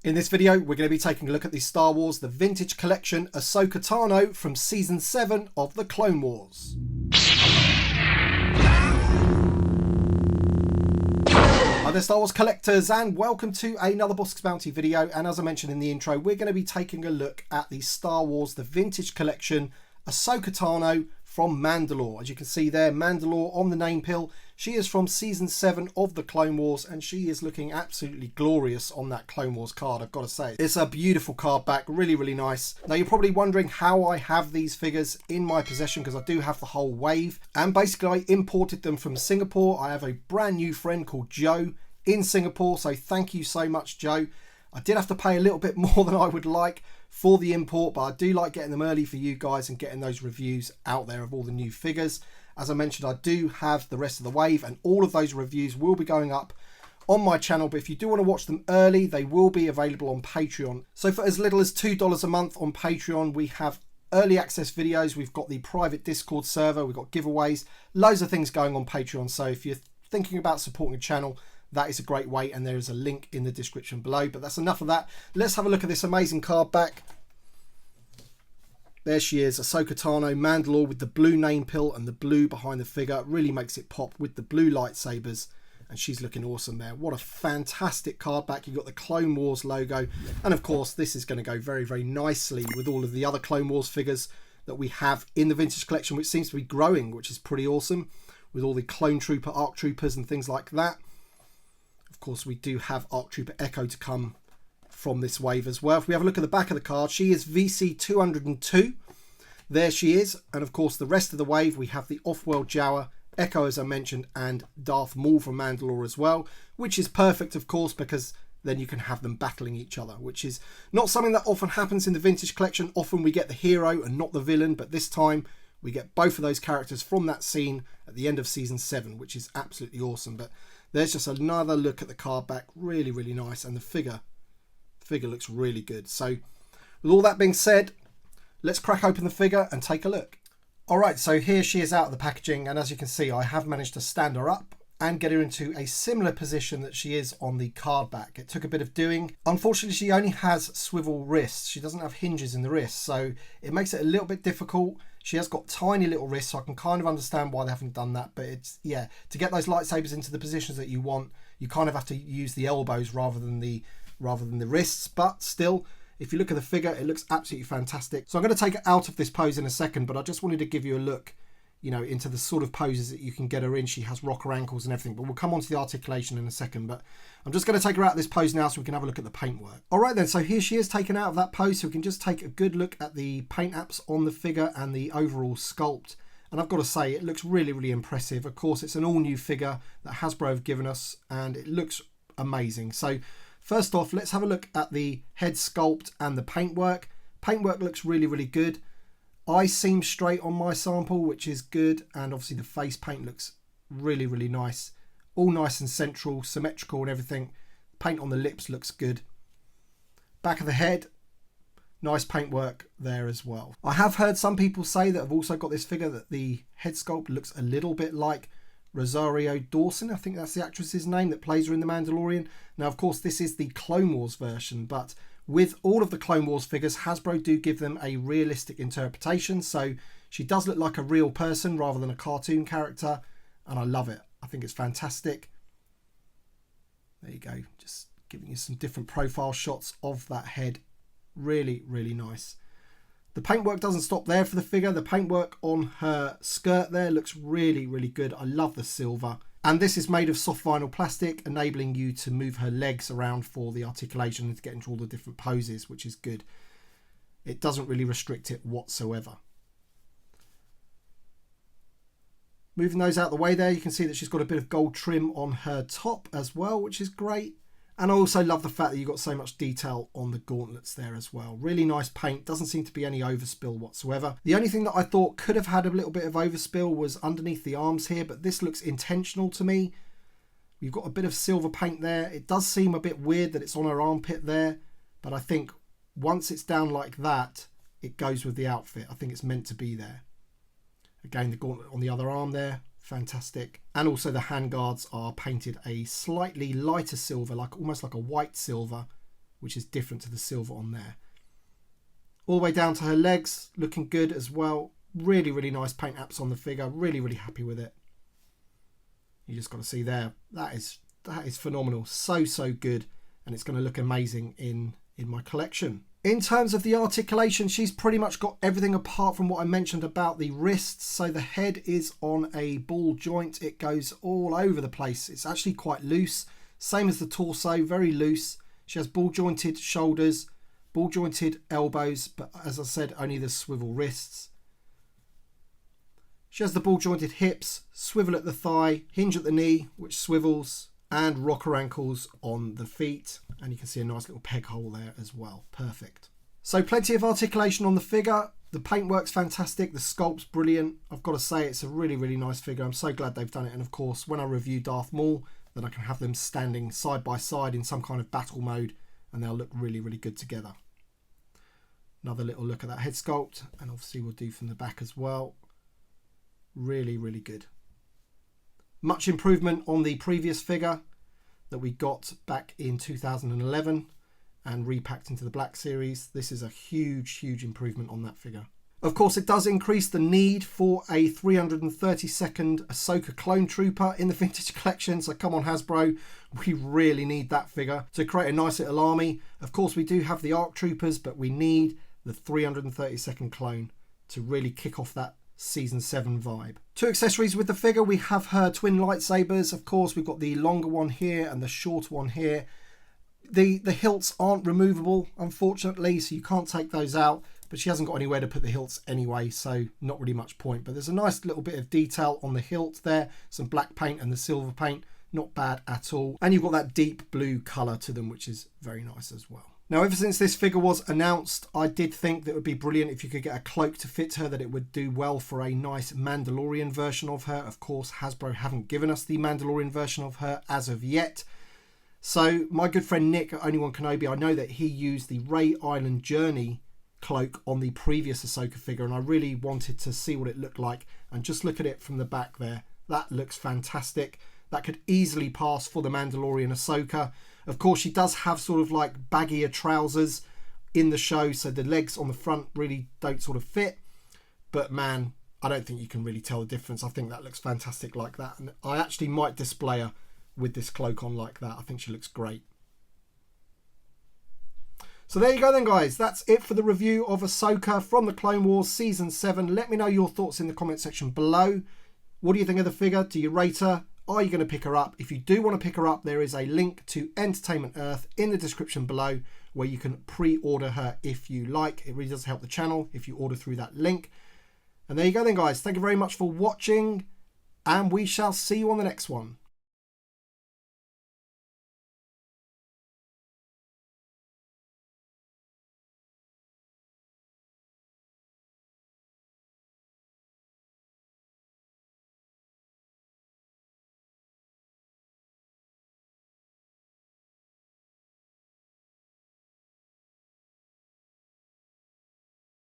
In this video, we're going to be taking a look at the Star Wars The Vintage Collection Ahsoka Tano from Season 7 of The Clone Wars. Hi there Star Wars collectors, and welcome to another Bossk Bounty video. And as I mentioned in the intro, we're going to be taking a look at the Star Wars The Vintage Collection Ahsoka Tano from Mandalore. As you can see there, Mandalore on the name pill. She is from Season 7 of The Clone Wars, and she is looking absolutely glorious on that Clone Wars card, I've got to say. It's a beautiful card back, really, really nice. Now, you're probably wondering how I have these figures in my possession, because I do have the whole wave. And basically, I imported them from Singapore. I have a brand new friend called Joe in Singapore, so thank you so much, Joe. I did have to pay a little bit more than I would like for the import, but I do like getting them early for you guys and getting those reviews out there of all the new figures. As I mentioned, I do have the rest of the wave, and all of those reviews will be going up on my channel. But if you do want to watch them early, they will be available on Patreon. So for as little as $2 a month on Patreon, we have early access videos. We've got the private Discord server. We've got giveaways, loads of things going on Patreon. So if you're thinking about supporting a channel, that is a great way, and there is a link in the description below. But that's enough of that. Let's have a look at this amazing card back. There she is, Ahsoka Tano, Mandalore, with the blue name pill and the blue behind the figure. Really makes it pop with the blue lightsabers, and she's looking awesome there. What a fantastic card back. You've got the Clone Wars logo, and of course this is going to go very, very nicely with all of the other Clone Wars figures that we have in the Vintage Collection, which seems to be growing, which is pretty awesome, with all the Clone Trooper, ARC Troopers and things like that. Of course, we do have ARC Trooper Echo to come from this wave as well. If we have a look at the back of the card, she is VC202. There she is. And of course, the rest of the wave, we have the Off-World Jawa, Echo, as I mentioned, and Darth Maul from Mandalore as well, which is perfect, of course, because then you can have them battling each other, which is not something that often happens in the Vintage Collection. Often we get the hero and not the villain, but this time we get both of those characters from that scene at the end of Season 7, which is absolutely awesome. But there's just another look at the card back. Really, really nice. And the figure looks really good. So with all that being said, let's crack open the figure and take a look. All right, so here she is out of the packaging. And as you can see, I have managed to stand her up and get her into a similar position that she is on the card back. It took a bit of doing. Unfortunately, she only has swivel wrists. She doesn't have hinges in the wrists, so it makes it a little bit difficult. She has got tiny little wrists, so I can kind of understand why they haven't done that. But it's, yeah, to get those lightsabers into the positions that you want, you kind of have to use the elbows rather than the wrists. But still, if you look at the figure, it looks absolutely fantastic. So I'm going to take it out of this pose in a second, but I just wanted to give you a look, you know, into the sort of poses that you can get her in. She has rocker ankles and everything, but we'll come on to the articulation in a second. But I'm just going to take her out of this pose now so we can have a look at the paintwork. All right then, so here she is taken out of that pose, so we can just take a good look at the paint apps on the figure and the overall sculpt. And I've got to say, it looks really, really impressive. Of course, it's an all-new figure that Hasbro have given us, and it looks amazing. So first off, let's have a look at the head sculpt and the paintwork. Paintwork looks really, really good. Eyes seem straight on my sample, which is good. And obviously the face paint looks really, really nice. All nice and central, symmetrical and everything. Paint on the lips looks good. Back of the head, nice paintwork there as well. I have heard some people say that have also got this figure that the head sculpt looks a little bit like Rosario Dawson. I think that's the actress's name that plays her in The Mandalorian. Now, of course, this is the Clone Wars version, but with all of the Clone Wars figures, Hasbro do give them a realistic interpretation. So she does look like a real person rather than a cartoon character, and I love it. I think it's fantastic. There you go. Just giving you some different profile shots of that head. Really, really nice. The paintwork doesn't stop there for the figure. The paintwork on her skirt there looks really, really good. I love the silver. And this is made of soft vinyl plastic, enabling you to move her legs around for the articulation and to get into all the different poses, which is good. It doesn't really restrict it whatsoever. Moving those out the way there, you can see that she's got a bit of gold trim on her top as well, which is great. And I also love the fact that you've got so much detail on the gauntlets there as well. Really nice paint. Doesn't seem to be any overspill whatsoever. The only thing that I thought could have had a little bit of overspill was underneath the arms here, but this looks intentional to me. You've got a bit of silver paint there. It does seem a bit weird that it's on her armpit there, but I think once it's down like that, it goes with the outfit. I think it's meant to be there. Again, the gauntlet on the other arm there. Fantastic. And also the handguards are painted a slightly lighter silver, like almost like a white silver, which is different to the silver on there. All the way down to her legs, looking good as well. Really, really nice paint apps on the figure. Really, really happy with it. You just got to see there. That is phenomenal. So good. And it's going to look amazing in my collection. In terms of the articulation, she's pretty much got everything apart from what I mentioned about the wrists. So the head is on a ball joint. It goes all over the place. It's actually quite loose. Same as the torso, very loose. She has ball jointed shoulders, ball jointed elbows, but as I said, only the swivel wrists. She has the ball jointed hips, swivel at the thigh, hinge at the knee, which swivels, and rocker ankles on the feet. And you can see a nice little peg hole there as well. Perfect. So plenty of articulation on the figure. The paintwork's fantastic. The sculpt's brilliant. I've got to say, it's a really, really nice figure. I'm so glad they've done it. And of course, when I review Darth Maul, then I can have them standing side by side in some kind of battle mode, and they'll look really, really good together. Another little look at that head sculpt, and obviously we'll do from the back as well. Really, really good. Much improvement on the previous figure that we got back in 2011 and repacked into the Black Series. This is a huge, huge improvement on that figure. Of course, it does increase the need for a 332nd Ahsoka clone trooper in the Vintage Collection. So come on, Hasbro, we really need that figure to create a nice little army. Of course, we do have the ARC troopers, but we need the 332nd clone to really kick off that Season 7 vibe. Two accessories with the figure. We have her twin lightsabers. Of course, we've got the longer one here and the shorter one here. The hilts aren't removable, unfortunately, so you can't take those out, but she hasn't got anywhere to put the hilts anyway, so not really much point. But there's a nice little bit of detail on the hilt there, some black paint and the silver paint, not bad at all. And you've got that deep blue colour to them, which is very nice as well. Now, ever since this figure was announced, I did think that it would be brilliant if you could get a cloak to fit her, that it would do well for a nice Mandalorian version of her. Of course, Hasbro haven't given us the Mandalorian version of her as of yet. So my good friend Nick at Only One Kenobi, I know that he used the Rey Island Journey cloak on the previous Ahsoka figure, and I really wanted to see what it looked like. And just look at it from the back there. That looks fantastic. That could easily pass for the Mandalorian Ahsoka. Of course, she does have sort of like baggier trousers in the show, so the legs on the front really don't sort of fit. But man, I don't think you can really tell the difference. I think that looks fantastic like that. And I actually might display her with this cloak on like that. I think she looks great. So there you go then, guys. That's it for the review of Ahsoka from the Clone Wars Season 7. Let me know your thoughts in the comment section below. What do you think of the figure? Do you rate her? Are you going to pick her up? If you do want to pick her up, there is a link to Entertainment Earth in the description below where you can pre-order her if you like. It really does help the channel if you order through that link. And there you go then, guys. Thank you very much for watching, and we shall see you on the next one.